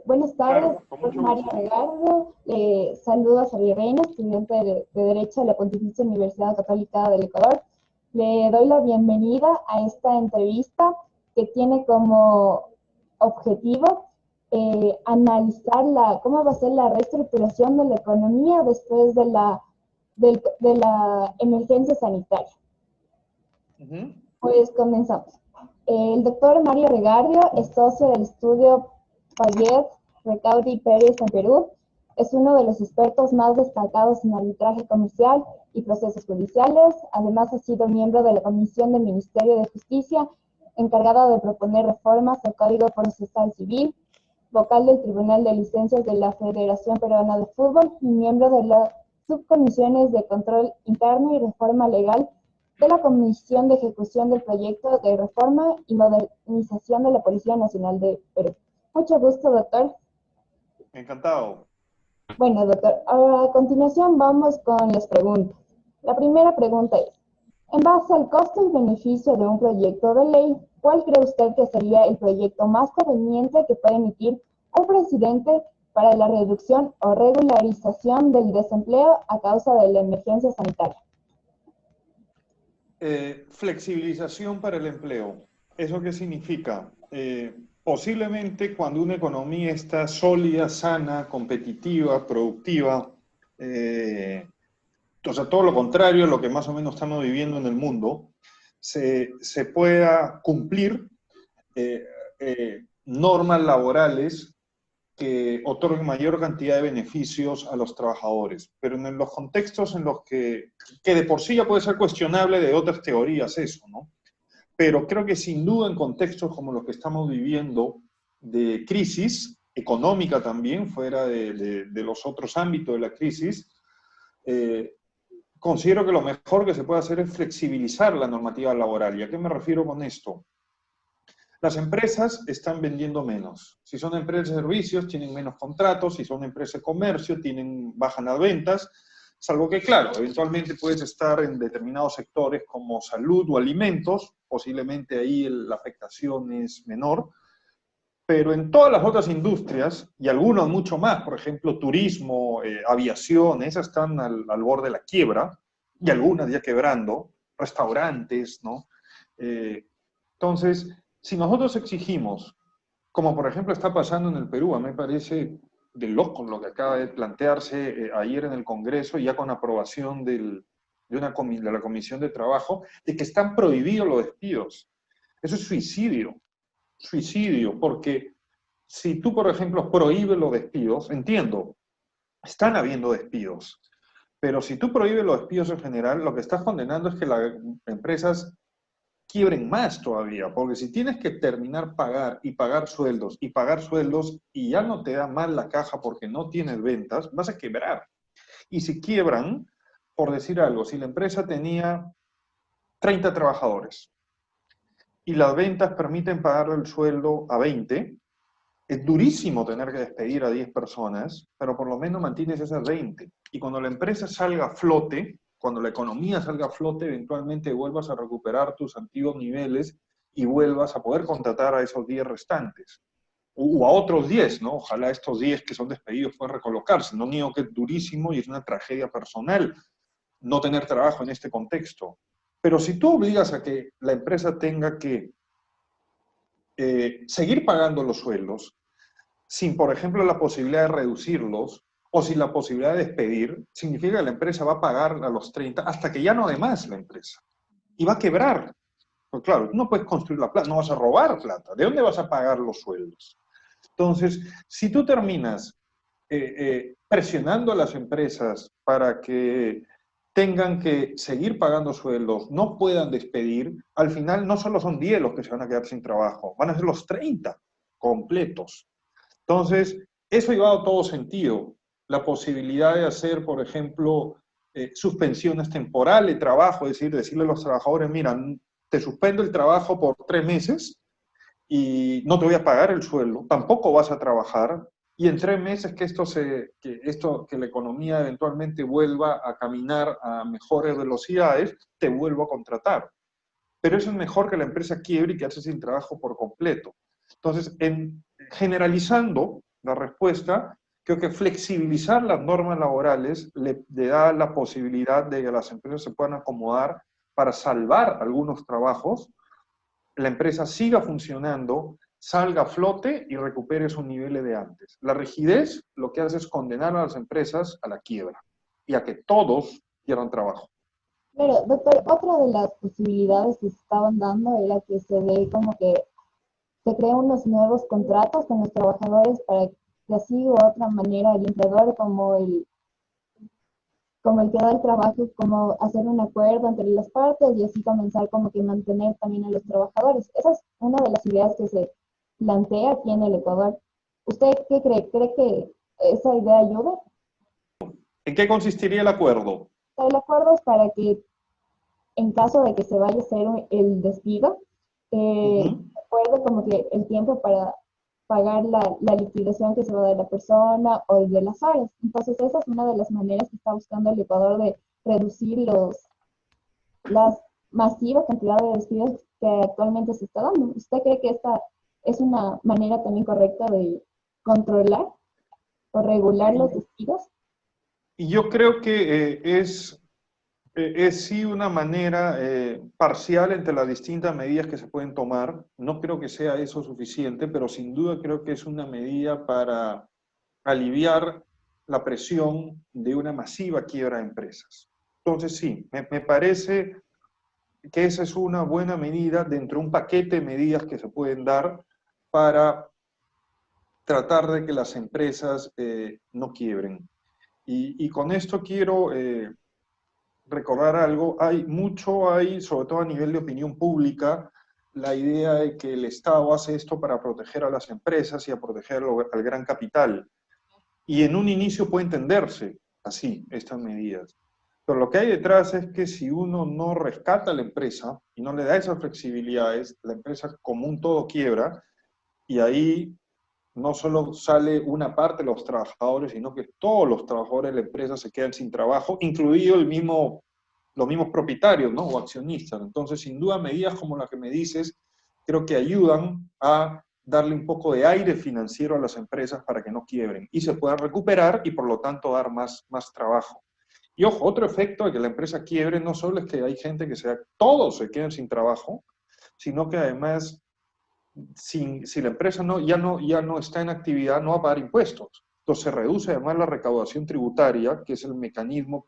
Buenas tardes, Claro, con soy mucho María gusto. Regardo. Saludo a Xavier Reina, estudiante de Derecho de la Pontificia Universidad Católica del Ecuador. Le doy la bienvenida a esta entrevista que tiene como objetivo analizar cómo va a ser la reestructuración de la economía después de la emergencia sanitaria. Ujú. Pues comenzamos. El doctor Mario Regardio es socio del estudio Payet, Recaudi Pérez en Perú. Es uno de los expertos más destacados en arbitraje comercial y procesos judiciales. Además, ha sido miembro de la Comisión del Ministerio de Justicia, encargada de proponer reformas al Código Procesal Civil, vocal del Tribunal de Licencias de la Federación Peruana de Fútbol y miembro de las subcomisiones de control interno y reforma legal de la Comisión de Ejecución del Proyecto de Reforma y Modernización de la Policía Nacional de Perú. Mucho gusto, doctor. Encantado. Bueno, doctor, a continuación vamos con las preguntas. La primera pregunta es, en base al costo y beneficio de un proyecto de ley, ¿cuál cree usted que sería el proyecto más conveniente que puede emitir un presidente para la reducción o regularización del desempleo a causa de la emergencia sanitaria? Flexibilización para el empleo. ¿Eso qué significa? Posiblemente cuando una economía está sólida, sana, competitiva, productiva, o sea, todo lo contrario a lo que más o menos estamos viviendo en el mundo, se pueda cumplir normas laborales que otorguen mayor cantidad de beneficios a los trabajadores. Pero en los contextos en los que de por sí ya puede ser cuestionable de otras teorías eso, ¿no? Pero creo que sin duda en contextos como los que estamos viviendo, de crisis económica también, fuera de los otros ámbitos de la crisis, considero que lo mejor que se puede hacer es flexibilizar la normativa laboral. ¿Y a qué me refiero con esto? Las empresas están vendiendo menos. Si son empresas de servicios, tienen menos contratos. Si son empresas de comercio, bajan las ventas. Salvo que, claro, eventualmente puedes estar en determinados sectores como salud o alimentos. Posiblemente ahí la afectación es menor. Pero en todas las otras industrias, y algunas mucho más, por ejemplo, turismo, aviación, esas están al borde de la quiebra, y algunas ya quebrando, restaurantes, ¿no? Entonces, si nosotros exigimos, como por ejemplo está pasando en el Perú, a mí me parece de loco lo que acaba de plantearse ayer en el Congreso, ya con aprobación de la Comisión de Trabajo, de que están prohibidos los despidos. Eso es suicidio, porque si tú, por ejemplo, prohíbes los despidos, entiendo, están habiendo despidos, pero si tú prohíbes los despidos en general, lo que estás condenando es que las empresas quiebren más todavía, porque si tienes que terminar pagar sueldos y ya no te da más la caja porque no tienes ventas, vas a quebrar. Y si quiebran, por decir algo, si la empresa tenía 30 trabajadores y las ventas permiten pagarle el sueldo a 20, es durísimo tener que despedir a 10 personas, pero por lo menos mantienes esas 20. Y cuando la empresa salga a flote, cuando la economía salga a flote, eventualmente vuelvas a recuperar tus antiguos niveles y vuelvas a poder contratar a esos 10 restantes. O a otros 10, ¿no? Ojalá estos 10 que son despedidos puedan recolocarse. No niego que es durísimo y es una tragedia personal no tener trabajo en este contexto. Pero si tú obligas a que la empresa tenga que seguir pagando los sueldos, sin, por ejemplo, la posibilidad de reducirlos o sin la posibilidad de despedir, significa que la empresa va a pagar a los 30 hasta que ya no dé más la empresa. Y va a quebrar. Pues claro, tú no puedes construir la plata, no vas a robar plata. ¿De dónde vas a pagar los sueldos? Entonces, si tú terminas presionando a las empresas para que tengan que seguir pagando sueldos, no puedan despedir, al final no solo son 10 los que se van a quedar sin trabajo, van a ser los 30 completos. Entonces, eso ha llevado todo sentido. La posibilidad de hacer, por ejemplo, suspensiones temporales de trabajo, es decir, decirle a los trabajadores, mira, te suspendo el trabajo por 3 meses y no te voy a pagar el sueldo, tampoco vas a trabajar, y en 3 meses que la economía eventualmente vuelva a caminar a mejores velocidades, te vuelvo a contratar. Pero eso es mejor que la empresa quiebre y quedarse sin trabajo por completo. Entonces, generalizando, la respuesta. Creo que flexibilizar las normas laborales le da la posibilidad de que las empresas se puedan acomodar para salvar algunos trabajos, la empresa siga funcionando, salga a flote y recupere sus niveles de antes. La rigidez lo que hace es condenar a las empresas a la quiebra y a que todos pierdan trabajo. Pero, doctor, otra de las posibilidades que se estaban dando era que se dé como que se creen unos nuevos contratos con los trabajadores para que así u otra manera el empleador como el que da el trabajo, como hacer un acuerdo entre las partes y así comenzar como que mantener también a los trabajadores. Esa es una de las ideas que se plantea aquí en el Ecuador. ¿Usted qué cree? ¿Cree que esa idea ayuda? ¿En qué consistiría el acuerdo? El acuerdo es para que en caso de que se vaya a hacer el despido, recuerde como que el tiempo para pagar la liquidación que se va a dar la persona o el de las horas. Entonces, esa es una de las maneras que está buscando el Ecuador de reducir las masivas cantidades de despidos que actualmente se está dando. ¿Usted cree que esta es una manera también correcta de controlar o regular los despidos? Y yo creo que es sí una manera parcial entre las distintas medidas que se pueden tomar. No creo que sea eso suficiente, pero sin duda creo que es una medida para aliviar la presión de una masiva quiebra de empresas. Entonces sí, me parece que esa es una buena medida dentro de un paquete de medidas que se pueden dar para tratar de que las empresas no quiebren. Y con esto quiero recordar algo. Hay, sobre todo a nivel de opinión pública, la idea de que el Estado hace esto para proteger a las empresas y a proteger al gran capital. Y en un inicio puede entenderse así, estas medidas. Pero lo que hay detrás es que si uno no rescata a la empresa y no le da esas flexibilidades, la empresa como un todo quiebra y ahí no solo sale una parte de los trabajadores, sino que todos los trabajadores de la empresa se quedan sin trabajo, incluido los mismos propietarios, ¿no? O accionistas. Entonces, sin duda, medidas como la que me dices, creo que ayudan a darle un poco de aire financiero a las empresas para que no quiebren y se puedan recuperar y por lo tanto dar más trabajo. Y ojo, otro efecto de que la empresa quiebre no solo es que hay gente todos se quedan sin trabajo, sino que además si la empresa ya no está en actividad, no va a pagar impuestos. Entonces se reduce además la recaudación tributaria, que es el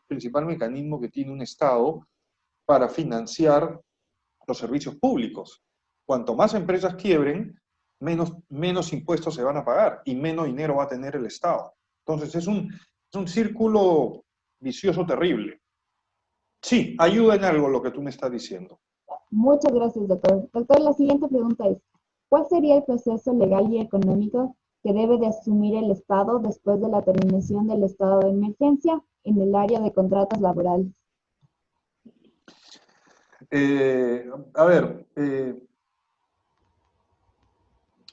principal mecanismo que tiene un Estado para financiar los servicios públicos. Cuanto más empresas quiebren, menos impuestos se van a pagar y menos dinero va a tener el Estado. Entonces es un círculo vicioso terrible. Sí, ayuda en algo lo que tú me estás diciendo. Muchas gracias, doctor. Doctor, la siguiente pregunta es, ¿cuál sería el proceso legal y económico que debe de asumir el Estado después de la terminación del estado de emergencia en el área de contratos laborales? A ver,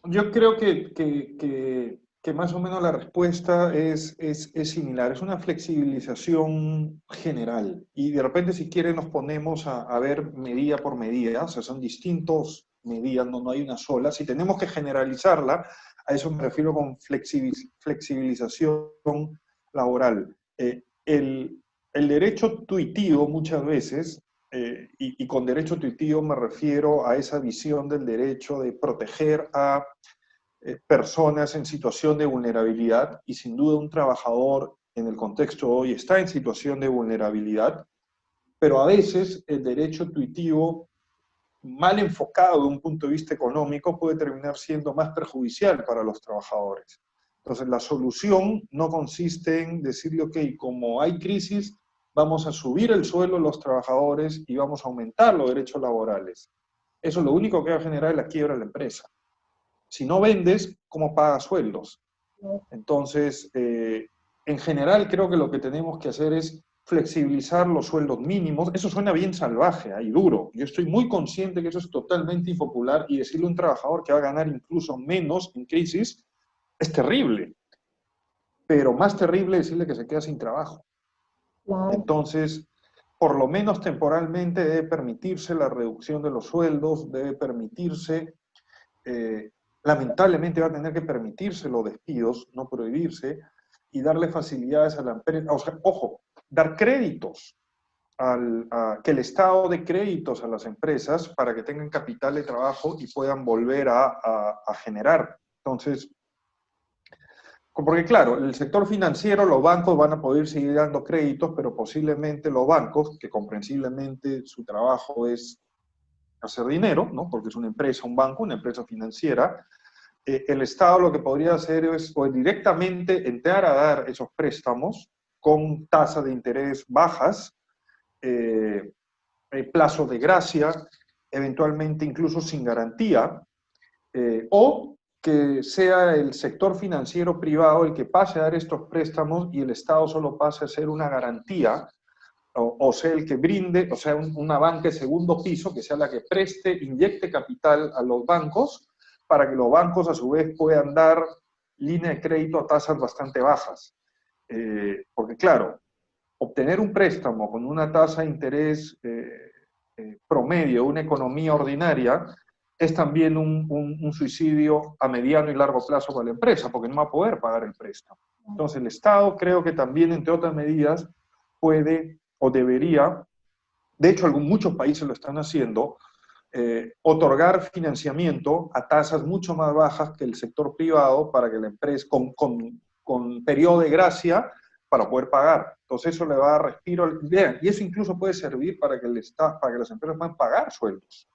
yo creo que más o menos la respuesta es similar. Es una flexibilización general. Y de repente, si quieren, nos ponemos a ver medida por medida. O sea, son distintos medidas, no hay una sola. Si tenemos que generalizarla, a eso me refiero con flexibilización laboral. El derecho tuitivo muchas veces, y con derecho tuitivo me refiero a esa visión del derecho de proteger a personas en situación de vulnerabilidad, y sin duda un trabajador en el contexto de hoy está en situación de vulnerabilidad, pero a veces el derecho tuitivo, mal enfocado de un punto de vista económico, puede terminar siendo más perjudicial para los trabajadores. Entonces, la solución no consiste en decirle, ok, como hay crisis, vamos a subir el sueldo de los trabajadores y vamos a aumentar los derechos laborales. Eso lo único que va a generar es la quiebra de la empresa. Si no vendes, ¿cómo pagas sueldos? Entonces, en general creo que lo que tenemos que hacer es flexibilizar los sueldos mínimos. Eso suena bien salvaje y duro. Yo estoy muy consciente que eso es totalmente impopular y decirle a un trabajador que va a ganar incluso menos en crisis es terrible. Pero más terrible es decirle que se queda sin trabajo. Claro. Entonces, por lo menos temporalmente debe permitirse la reducción de los sueldos, debe permitirse lamentablemente va a tener que permitirse los despidos, no prohibirse, y darle facilidades a la empresa, o sea, ojo, dar créditos, que el Estado dé créditos a las empresas para que tengan capital de trabajo y puedan volver a generar. Entonces, porque claro, el sector financiero, los bancos van a poder seguir dando créditos, pero posiblemente los bancos, que comprensiblemente su trabajo es hacer dinero, ¿no? Porque es una empresa, un banco, una empresa financiera, el Estado lo que podría hacer es o directamente entrar a dar esos préstamos con tasas de interés bajas, plazo de gracia, eventualmente incluso sin garantía, o que sea el sector financiero privado el que pase a dar estos préstamos y el Estado solo pase a ser una garantía, o sea, el que brinde, o sea, una banca de segundo piso, que sea la que preste, inyecte capital a los bancos, para que los bancos a su vez puedan dar línea de crédito a tasas bastante bajas. Porque claro, obtener un préstamo con una tasa de interés promedio, una economía ordinaria, es también un suicidio a mediano y largo plazo para la empresa, porque no va a poder pagar el préstamo. Entonces el Estado creo que también, entre otras medidas, puede o debería, de hecho muchos países lo están haciendo, otorgar financiamiento a tasas mucho más bajas que el sector privado para que la empresa, con periodo de gracia, para poder pagar. Entonces eso le va a dar respiro. Vean, y eso incluso puede servir para que, para que las empresas puedan pagar sueldos,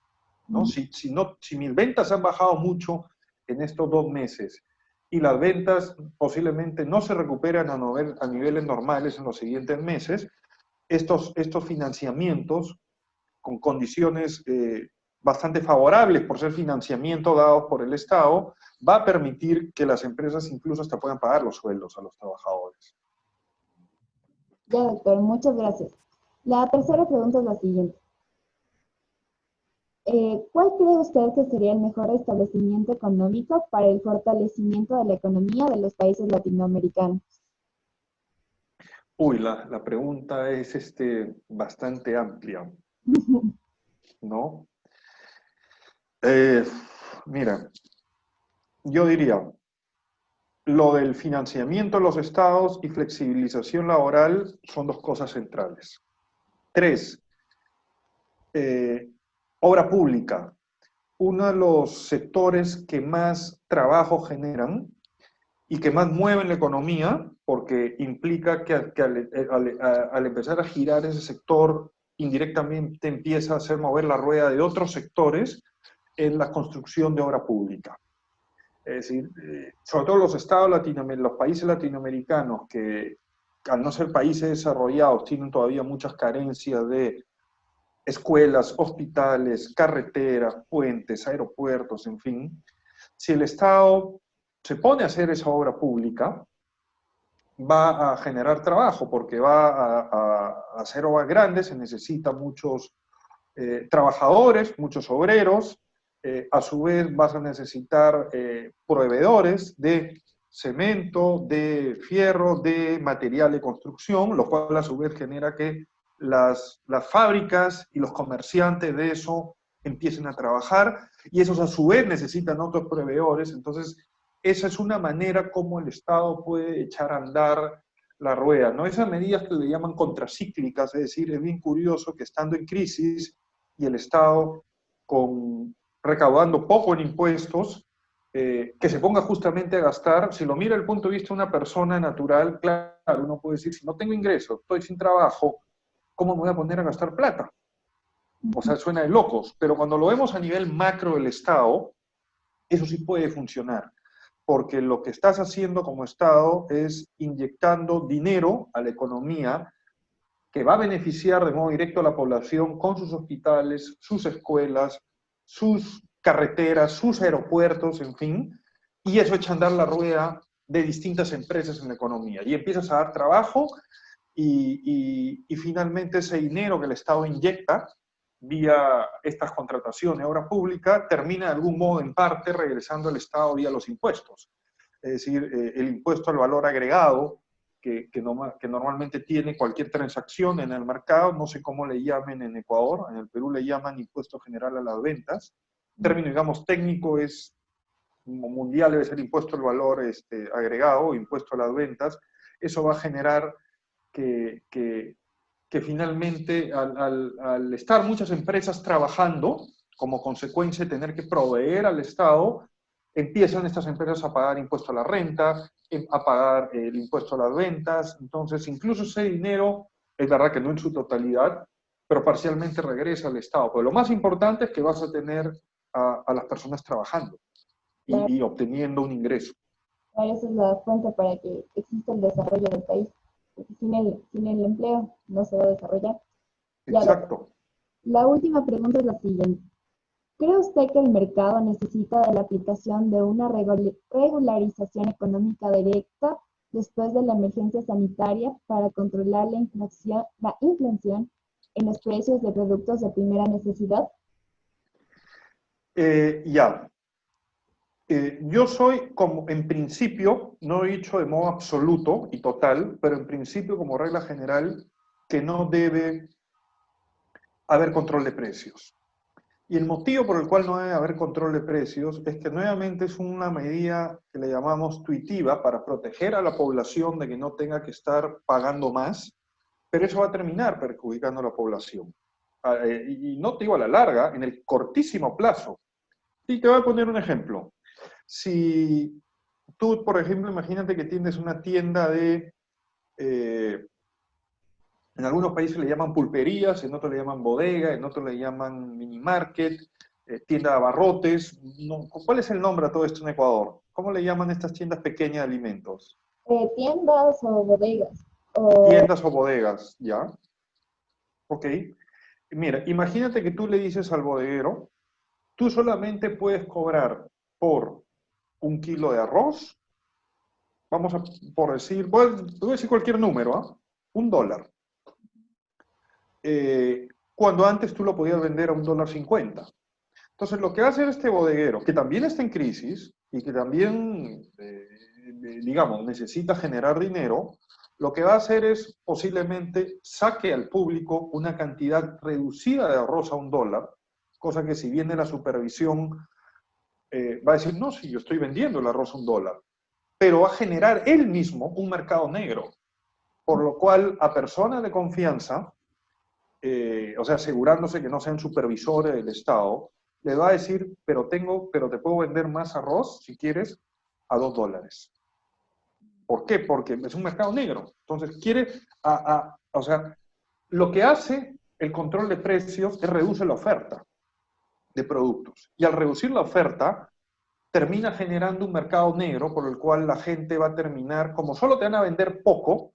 ¿no? Si mis ventas han bajado mucho en estos 2 meses y las ventas posiblemente no se recuperan a niveles normales en los siguientes meses, estos financiamientos con condiciones bastante favorables por ser financiamiento dados por el Estado, va a permitir que las empresas incluso hasta puedan pagar los sueldos a los trabajadores. Ya, doctor, muchas gracias. La tercera pregunta es la siguiente. ¿Cuál cree usted que sería el mejor establecimiento económico para el fortalecimiento de la economía de los países latinoamericanos? Uy, la pregunta es bastante amplia, ¿no? Mira, yo diría, lo del financiamiento de los estados y flexibilización laboral son 2 cosas centrales. 3, obra pública. Uno de los sectores que más trabajo generan y que más mueven la economía, porque implica que al empezar a girar ese sector, indirectamente empieza a hacer mover la rueda de otros sectores, es la construcción de obra pública. Es decir, sobre todo los los países latinoamericanos que, al no ser países desarrollados, tienen todavía muchas carencias de escuelas, hospitales, carreteras, puentes, aeropuertos, en fin. Si el Estado se pone a hacer esa obra pública, va a generar trabajo, porque va a hacer obras grandes, se necesitan muchos trabajadores, muchos obreros, a su vez vas a necesitar proveedores de cemento, de fierro, de material de construcción, lo cual a su vez genera que las fábricas y los comerciantes de eso empiecen a trabajar, y esos a su vez necesitan otros proveedores. Entonces esa es una manera como el Estado puede echar a andar la rueda, ¿no? Esas medidas que le llaman contracíclicas, es decir, es bien curioso que estando en crisis y el Estado recaudando poco en impuestos, que se ponga justamente a gastar. Si lo mira desde el punto de vista de una persona natural, claro, uno puede decir, si no tengo ingresos, estoy sin trabajo, ¿cómo me voy a poner a gastar plata? O sea, suena de locos, pero cuando lo vemos a nivel macro del Estado, eso sí puede funcionar, porque lo que estás haciendo como Estado es inyectando dinero a la economía que va a beneficiar de modo directo a la población con sus hospitales, sus escuelas, sus carreteras, sus aeropuertos, en fin, y eso echa a andar la rueda de distintas empresas en la economía. Y empiezas a dar trabajo y finalmente ese dinero que el Estado inyecta vía estas contrataciones de obra pública termina de algún modo en parte regresando al Estado vía los impuestos. Es decir, el impuesto al valor agregado que normalmente tiene cualquier transacción en el mercado, no sé cómo le llamen en Ecuador, en el Perú le llaman impuesto general a las ventas. El término, digamos, técnico es mundial debe ser impuesto al valor agregado, impuesto a las ventas. Eso va a generar que finalmente al estar muchas empresas trabajando, como consecuencia de tener que proveer al Estado, empiezan estas empresas a pagar impuesto a la renta, a pagar el impuesto a las ventas. Entonces, incluso ese dinero, es verdad que no en su totalidad, pero parcialmente regresa al Estado. Pero lo más importante es que vas a tener a las personas trabajando Claro, y obteniendo un ingreso. claro, esa es la fuente para que exista el desarrollo del país. Porque sin el empleo no se va a desarrollar. Ya, doctor. Exacto. La última pregunta es la siguiente. ¿Cree usted que el mercado necesita de la aplicación de una regularización económica directa después de la emergencia sanitaria para controlar la inflación en los precios de productos de primera necesidad? Ya. Yo soy, como en principio, no he dicho de modo absoluto y total, pero en principio, como regla general, que no debe haber control de precios. Y el motivo por el cual no debe haber control de precios es que nuevamente es una medida que le llamamos tuitiva para proteger a la población de que no tenga que estar pagando más, pero eso va a terminar perjudicando a la población. Y no te digo a la larga, en el cortísimo plazo. Y te voy a poner un ejemplo. Si tú, por ejemplo, imagínate que tienes una tienda en algunos países le llaman pulperías, en otros le llaman bodega, en otros le llaman mini market, tienda de abarrotes. No, ¿cuál es el nombre a todo esto en Ecuador? ¿Cómo le llaman estas tiendas pequeñas de alimentos? Tiendas o bodegas. O, Tiendas o bodegas, ¿ya? Ok. Mira, imagínate que tú le dices al bodeguero, tú solamente puedes cobrar por 1 kilo de arroz, vamos a, por decir, voy a decir cualquier número, ¿ah? $1. Cuando antes tú lo podías vender a $1.50. Entonces, lo que va a hacer este bodeguero, que también está en crisis y que también, digamos, necesita generar dinero, lo que va a hacer es posiblemente saque al público una cantidad reducida de arroz a $1, cosa que si viene la supervisión va a decir, no, si yo estoy vendiendo el arroz a $1, pero va a generar él mismo un mercado negro, por lo cual a personas de confianza, o sea, asegurándose que no sean supervisores del Estado, le va a decir, pero te puedo vender más arroz, si quieres, a $2. ¿Por qué? Porque es un mercado negro. Entonces, o sea, lo que hace el control de precios es reduce la oferta de productos. Y al reducir la oferta, termina generando un mercado negro por el cual la gente va a terminar, como solo te van a vender poco,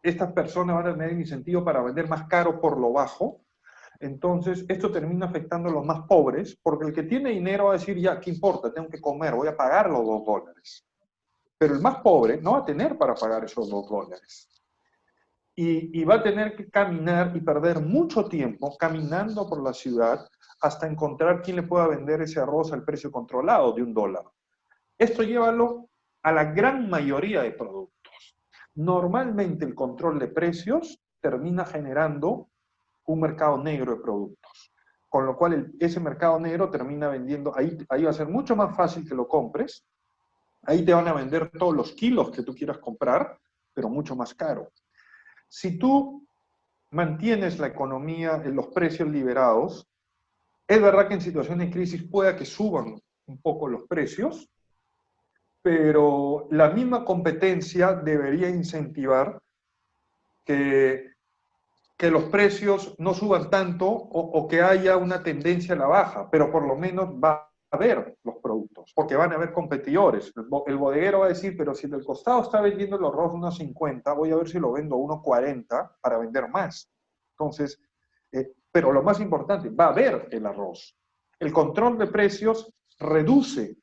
estas personas van a tener incentivo para vender más caro por lo bajo. Entonces, esto termina afectando a los más pobres, porque el que tiene dinero va a decir, ya, ¿qué importa? Tengo que comer, voy a pagar los $2. Pero el más pobre no va a tener para pagar esos $2. Y va a tener que caminar y perder mucho tiempo caminando por la ciudad hasta encontrar quién le pueda vender ese arroz al precio controlado de $1. Esto llévalo a la gran mayoría de productos. Normalmente el control de precios termina generando un mercado negro de productos, con lo cual ese mercado negro termina vendiendo, ahí va a ser mucho más fácil que lo compres, ahí te van a vender todos los kilos que tú quieras comprar, pero mucho más caro. Si tú mantienes la economía en los precios liberados, es verdad que en situaciones de crisis pueda que suban un poco los precios, pero la misma competencia debería incentivar que los precios no suban tanto o que haya una tendencia a la baja, pero por lo menos va a haber los productos, porque van a haber competidores. El bodeguero va a decir, pero si del costado está vendiendo el arroz a 1.50, voy a ver si lo vendo a 1.40 para vender más. Entonces, pero lo más importante, va a haber el arroz. El control de precios reduce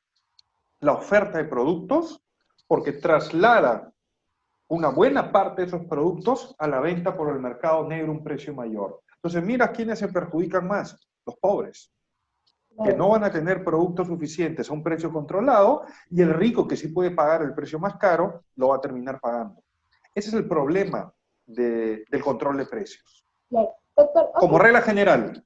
la oferta de productos porque traslada una buena parte de esos productos a la venta por el mercado negro a un precio mayor. Entonces, mira quiénes se perjudican más, los pobres, que no van a tener productos suficientes a un precio controlado, y el rico, que sí puede pagar el precio más caro, lo va a terminar pagando. Ese es el problema del control de precios. Claro. Doctor, Como regla general,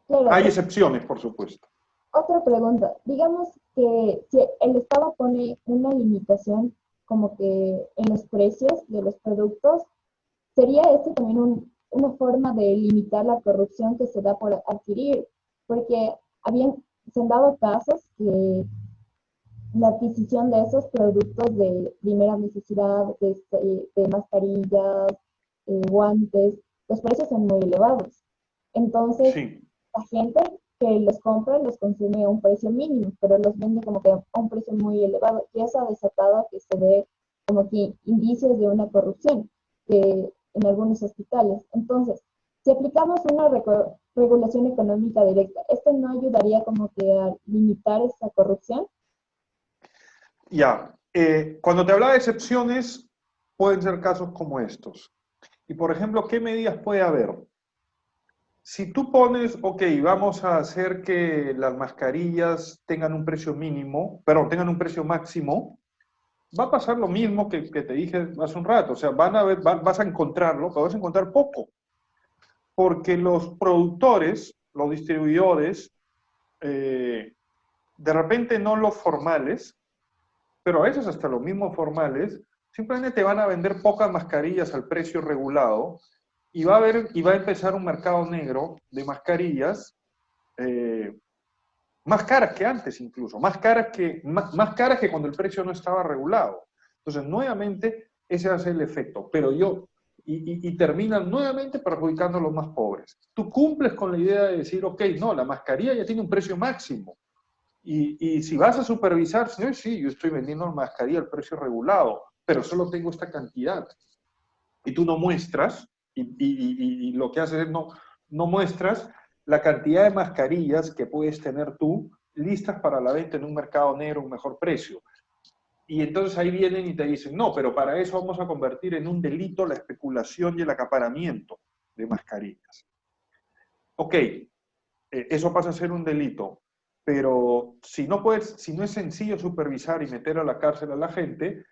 claro, hay excepciones, por supuesto. Otra pregunta. Digamos que si el Estado pone una limitación como que en los precios de los productos, ¿sería esto también una forma de limitar la corrupción que se da por adquirir? Porque se han dado casos que la adquisición de esos productos de primera necesidad, de mascarillas, guantes, los precios son muy elevados. Entonces, Sí. la gente que los compra los consume a un precio mínimo, pero los vende como que a un precio muy elevado. Y eso ha desatado que se ve como que indicios de una corrupción en algunos hospitales. Entonces, si aplicamos una regulación económica directa, ¿esto no ayudaría como que a limitar esa corrupción? Ya, cuando te hablaba de excepciones, pueden ser casos como estos. Y por ejemplo, ¿qué medidas puede haber? Si tú pones, ok, vamos a hacer que las mascarillas tengan un precio mínimo, perdón, tengan un precio máximo, va a pasar lo mismo que te dije hace un rato. O sea, vas a encontrarlo, pero vas a encontrar poco. Porque los productores, los distribuidores, de repente no los formales, pero a veces hasta los mismos formales, simplemente te van a vender pocas mascarillas al precio regulado y va a empezar un mercado negro de mascarillas eh, más caras que antes incluso, más caras que cuando el precio no estaba regulado. Entonces, nuevamente, ese va a ser el efecto, y terminan nuevamente perjudicando a los más pobres. Tú cumples con la idea de decir, ok, no, la mascarilla ya tiene un precio máximo, y si vas a supervisar, sí, yo estoy vendiendo mascarilla al precio regulado, pero solo tengo esta cantidad. Y tú no muestras, y lo que haces es no muestras la cantidad de mascarillas que puedes tener tú listas para la venta en un mercado negro a un mejor precio. Y entonces ahí vienen y te dicen, no, pero para eso vamos a convertir en un delito la especulación y el acaparamiento de mascarillas. Ok, eso pasa a ser un delito, pero si no es sencillo supervisar y meter a la cárcel a la gente,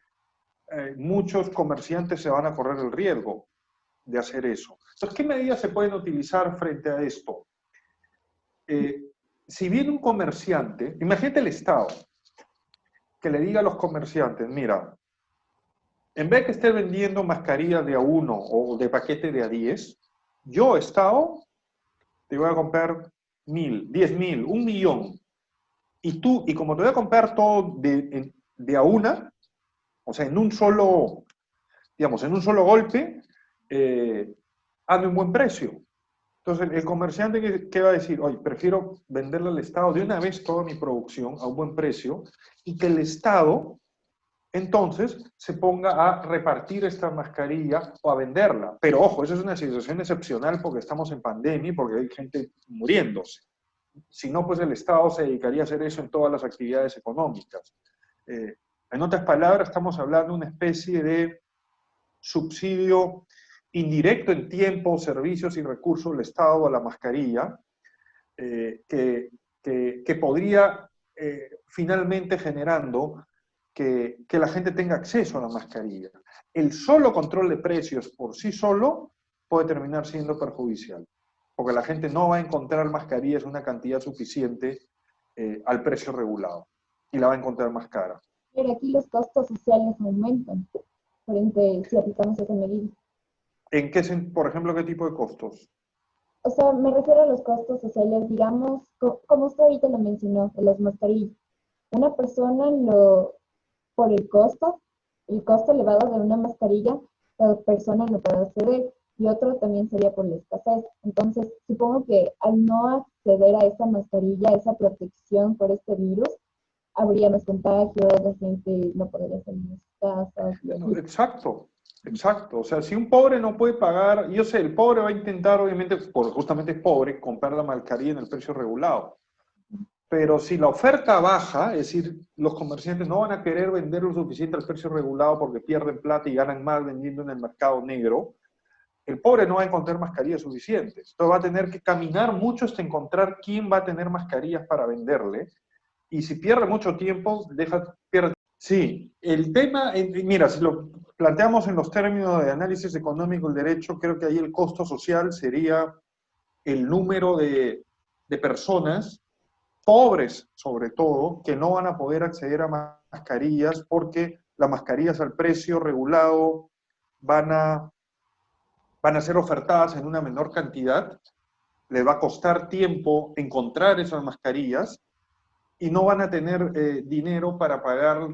muchos comerciantes se van a correr el riesgo de hacer eso. Entonces, ¿qué medidas se pueden utilizar frente a esto? Si viene un comerciante, imagínate el Estado, que le diga a los comerciantes, mira, en vez que esté vendiendo mascarillas de a uno o de paquete de a 10, yo, Estado, te voy a comprar 1.000, 10.000, 1.000.000. Y como te voy a comprar todo de a una, o sea, digamos, en un solo golpe, hazme un buen precio. Entonces, el comerciante, ¿qué va a decir? Oye, prefiero venderle al Estado de una vez toda mi producción a un buen precio y que el Estado, entonces, se ponga a repartir esta mascarilla o a venderla. Pero ojo, eso es una situación excepcional porque estamos en pandemia y porque hay gente muriéndose. Si no, pues el Estado se dedicaría a hacer eso en todas las actividades económicas. En otras palabras, estamos hablando de una especie de subsidio indirecto en tiempo, servicios y recursos del Estado a la mascarilla, que podría finalmente generando que la gente tenga acceso a la mascarilla. El solo control de precios por sí solo puede terminar siendo perjudicial, porque la gente no va a encontrar mascarillas en una cantidad suficiente al precio regulado y la va a encontrar más cara. Pero aquí los costos sociales aumentan frente si aplicamos esa medida. Por ejemplo, qué tipo de costos? O sea, me refiero a los costos sociales, digamos, como usted ahorita lo mencionó, de las mascarillas. Una persona por el costo elevado de una mascarilla, la persona no puede acceder. Y otro también sería por la escasez. Entonces, supongo que al no acceder a esa mascarilla, a esa protección por este virus, habría más contagios, la gente no podría salir de sus casas. Y así. Exacto, exacto. O sea, si un pobre no puede pagar, yo sé, el pobre va a intentar, obviamente, por justamente es pobre, comprar la mascarilla en el precio regulado. Pero si la oferta baja, es decir, los comerciantes no van a querer vender lo suficiente al precio regulado porque pierden plata y ganan más vendiendo en el mercado negro, el pobre no va a encontrar mascarillas suficientes. Entonces va a tener que caminar mucho hasta encontrar quién va a tener mascarillas para venderle. Y si pierde mucho tiempo, pierde. Sí, el tema, mira, si lo planteamos en los términos de análisis económico del derecho, creo que ahí el costo social sería el número de personas pobres sobre todo, que no van a poder acceder a mascarillas porque las mascarillas al precio regulado van a ser ofertadas en una menor cantidad, les va a costar tiempo encontrar esas mascarillas y no van a tener dinero para pagar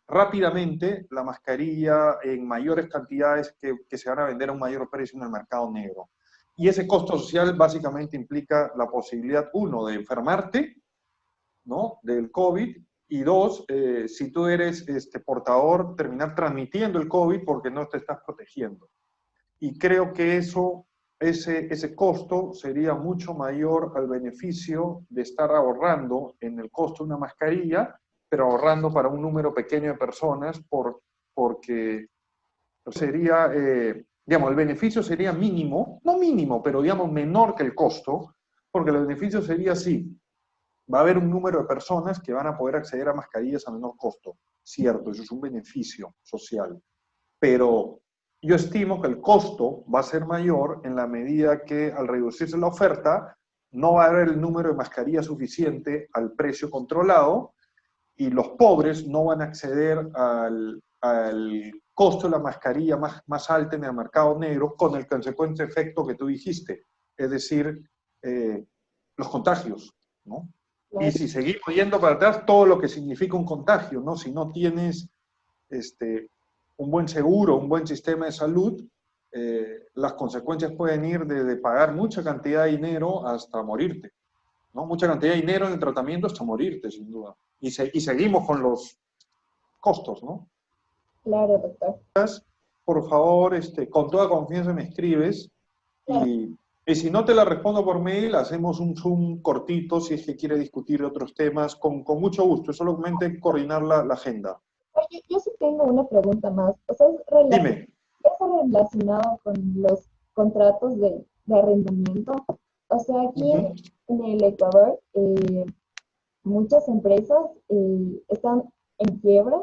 rápidamente la mascarilla en mayores cantidades que se van a vender a un mayor precio en el mercado negro. Y ese costo social básicamente implica la posibilidad, uno, de enfermarte, ¿no?, del COVID, y dos, si tú eres portador, terminar transmitiendo el COVID porque no te estás protegiendo. Y creo que ese costo sería mucho mayor al beneficio de estar ahorrando en el costo de una mascarilla, pero ahorrando para un número pequeño de personas, porque sería, digamos, el beneficio sería mínimo, no mínimo, pero digamos menor que el costo, porque el beneficio sería así: va a haber un número de personas que van a poder acceder a mascarillas a menor costo. Cierto, eso es un beneficio social, pero yo estimo que el costo va a ser mayor en la medida que, al reducirse la oferta, no va a haber el número de mascarillas suficiente al precio controlado y los pobres no van a acceder al costo de la mascarilla más alta en el mercado negro, con el consecuente efecto que tú dijiste, es decir, los contagios, ¿no? Y si seguimos yendo para atrás, todo lo que significa un contagio, ¿no? Si no tienes un buen seguro, un buen sistema de salud, las consecuencias pueden ir desde pagar mucha cantidad de dinero hasta morirte, ¿no? Mucha cantidad de dinero en el tratamiento hasta morirte, sin duda. Y seguimos con los costos, ¿no? Claro, doctor. Por favor, con toda confianza me escribes y si no te la respondo por mail, hacemos un Zoom cortito si es que quiere discutir otros temas, con mucho gusto, es solamente coordinar la agenda. Oye, yo sí tengo una pregunta más. O sea, Dime. ¿es relacionado con los contratos de arrendamiento? O sea, aquí en el Ecuador, muchas empresas están en quiebra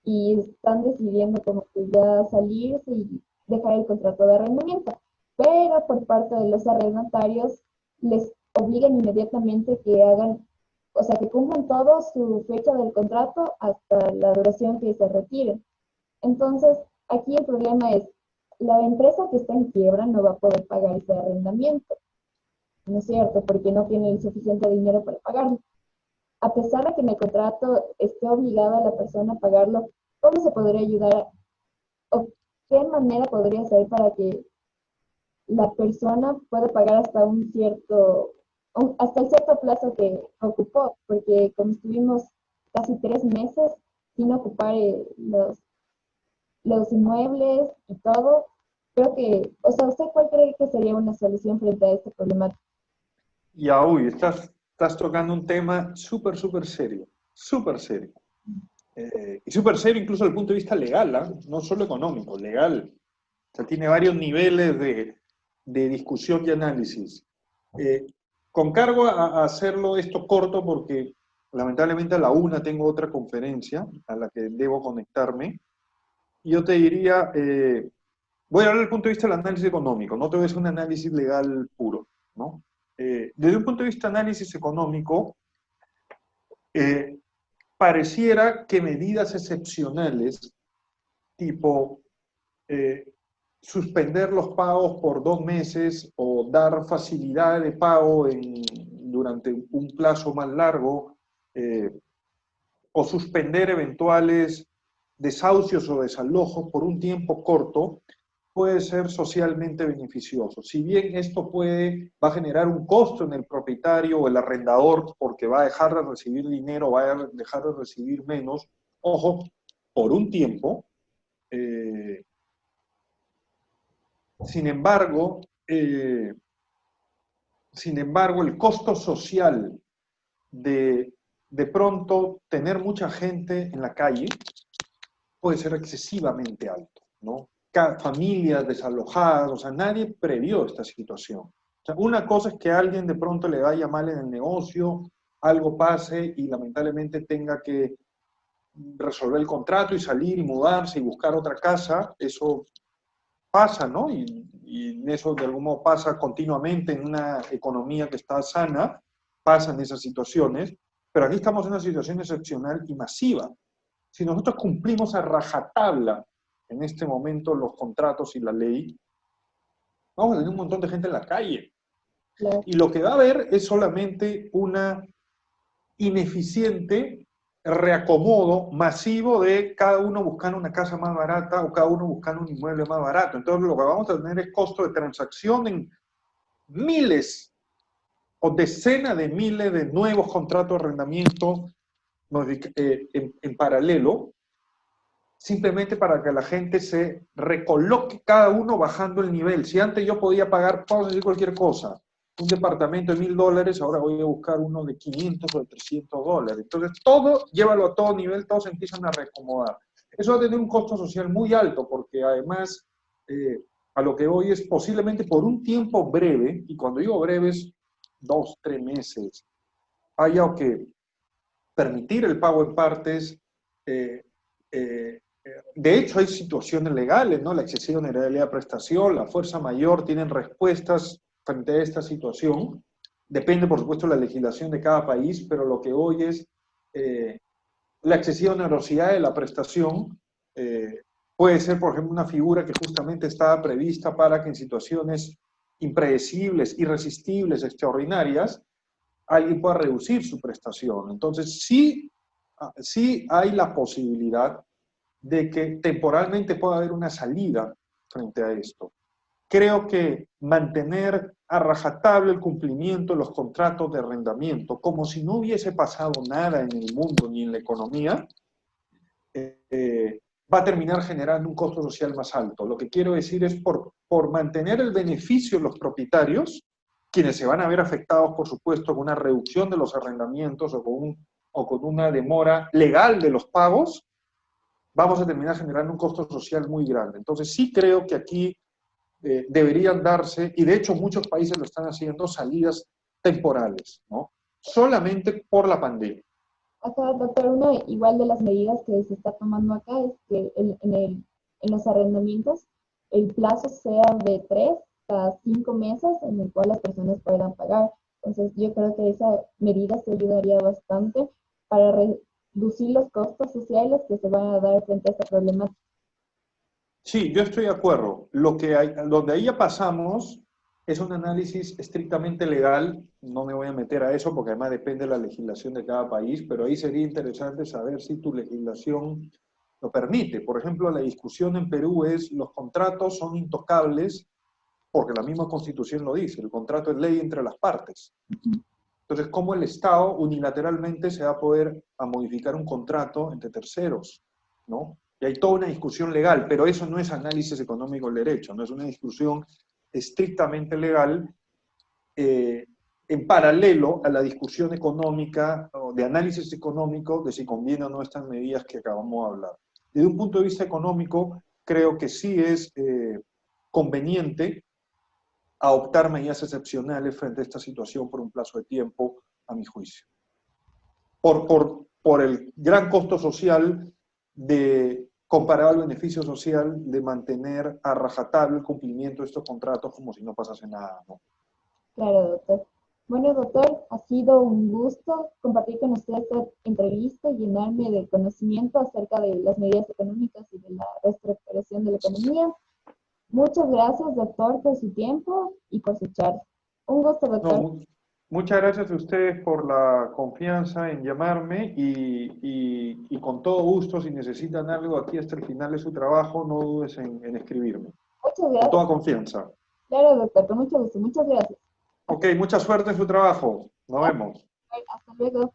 y están decidiendo como que ya salirse y dejar el contrato de arrendamiento. Pero por parte de los arrendatarios les obligan inmediatamente que hagan, o sea, que cumplan todo su fecha del contrato hasta la duración que se retiren. Entonces, aquí el problema es, la empresa que está en quiebra no va a poder pagar ese arrendamiento, ¿no es cierto? Porque no tiene el suficiente dinero para pagarlo. A pesar de que en el contrato esté obligada a la persona a pagarlo, ¿cómo se podría ayudar o qué manera podría ser para que la persona pueda pagar hasta el cierto plazo que ocupó? Porque como estuvimos casi 3 meses sin ocupar los inmuebles y todo, creo que, o sea, ¿usted cuál cree que sería una solución frente a este problema? Ya, uy, estás tocando un tema súper, súper serio, súper serio. Y súper serio incluso desde el punto de vista legal, ¿eh? No solo económico, legal. O sea, tiene varios niveles de discusión y análisis. Con cargo a hacerlo esto corto porque lamentablemente a la 1 tengo otra conferencia a la que debo conectarme. Y yo te diría, voy a hablar desde el punto de vista del análisis económico, no te voy a hacer un análisis legal puro, ¿no? Desde un punto de vista de análisis económico, pareciera que medidas excepcionales, tipo suspender los pagos por 2 meses o dar facilidad de pago durante un plazo más largo, o suspender eventuales desahucios o desalojos por un tiempo corto, puede ser socialmente beneficioso. Si bien esto va a generar un costo en el propietario o el arrendador porque va a dejar de recibir dinero, va a dejar de recibir menos, ojo, por un tiempo. Sin embargo, el costo social de pronto tener mucha gente en la calle puede ser excesivamente alto, ¿no? Familias desalojadas, o sea, nadie previó esta situación. O sea, una cosa es que a alguien de pronto le vaya mal en el negocio, algo pase y lamentablemente tenga que resolver el contrato y salir y mudarse y buscar otra casa, eso pasa, ¿no? Y eso de algún modo pasa continuamente en una economía que está sana, pasan esas situaciones, pero aquí estamos en una situación excepcional y masiva. Si nosotros cumplimos a rajatabla en este momento los contratos y la ley, vamos a tener un montón de gente en la calle. Claro. Y lo que va a haber es solamente una ineficiente reacomodo masivo de cada uno buscando una casa más barata o cada uno buscando un inmueble más barato. Entonces lo que vamos a tener es costo de transacción en miles o decenas de miles de nuevos contratos de arrendamiento en paralelo, simplemente para que la gente se recoloque cada uno bajando el nivel. Si antes yo podía pagar, vamos a decir cualquier cosa, un departamento de $1.000, ahora voy a buscar uno de 500 o de $300. Entonces todo, llévalo a todo nivel, todos se empiezan a reacomodar. Eso va a tener un costo social muy alto, porque además, a lo que voy es posiblemente por un tiempo breve, y cuando digo breve es 2, 3 meses, haya que permitir el pago en partes. De hecho, hay situaciones legales, ¿no? La excesiva onerabilidad de prestación, la fuerza mayor, tienen respuestas frente a esta situación. Depende, por supuesto, de la legislación de cada país, pero lo que hoy es la excesiva onerosidad de la prestación puede ser, por ejemplo, una figura que justamente estaba prevista para que en situaciones impredecibles, irresistibles, extraordinarias, alguien pueda reducir su prestación. Entonces, sí hay la posibilidad de que temporalmente pueda haber una salida frente a esto. Creo que mantener a rajatabla el cumplimiento de los contratos de arrendamiento, como si no hubiese pasado nada en el mundo ni en la economía, va a terminar generando un costo social más alto. Lo que quiero decir es por mantener el beneficio de los propietarios, quienes se van a ver afectados, por supuesto, con una reducción de los arrendamientos o con una demora legal de los pagos, vamos a terminar generando un costo social muy grande. Entonces sí creo que aquí deberían darse, y de hecho muchos países lo están haciendo, salidas temporales, ¿no? Solamente por la pandemia. Acá, doctor, una igual de las medidas que se está tomando acá es que en los arrendamientos el plazo sea de 3 a 5 meses en el cual las personas puedan pagar. Entonces yo creo que esa medida se ayudaría bastante para reducir los costos sociales que se van a dar frente a esta problemática. Sí, yo estoy de acuerdo. Donde ahí ya pasamos es un análisis estrictamente legal. No me voy a meter a eso porque además depende de la legislación de cada país, pero ahí sería interesante saber si tu legislación lo permite. Por ejemplo, la discusión en Perú es los contratos son intocables porque la misma Constitución lo dice. El contrato es ley entre las partes. Entonces, ¿cómo el Estado unilateralmente se va a poder modificar un contrato entre terceros? ¿No? Y hay toda una discusión legal, pero eso no es análisis económico del derecho, no es una discusión estrictamente legal en paralelo a la discusión económica o de análisis económico de si conviene o no estas medidas que acabamos de hablar. Desde un punto de vista económico, creo que sí es conveniente adoptar medidas excepcionales frente a esta situación por un plazo de tiempo, a mi juicio. Por el gran costo social comparado al beneficio social de mantener a rajatabla el cumplimiento de estos contratos como si no pasase nada, ¿no? Claro, doctor. Bueno, doctor, ha sido un gusto compartir con usted esta entrevista y llenarme de conocimiento acerca de las medidas económicas y de la reestructuración de la economía. Muchas gracias, doctor, por su tiempo y por su charla. Un gusto, doctor. No, muchas gracias a ustedes por la confianza en llamarme y con todo gusto, si necesitan algo aquí hasta el final de su trabajo, no dudes en escribirme. Muchas Con gracias. toda confianza. Claro, doctor, con mucho gusto. Muchas gracias. Ok, mucha suerte en su trabajo. Nos vemos. Hasta luego.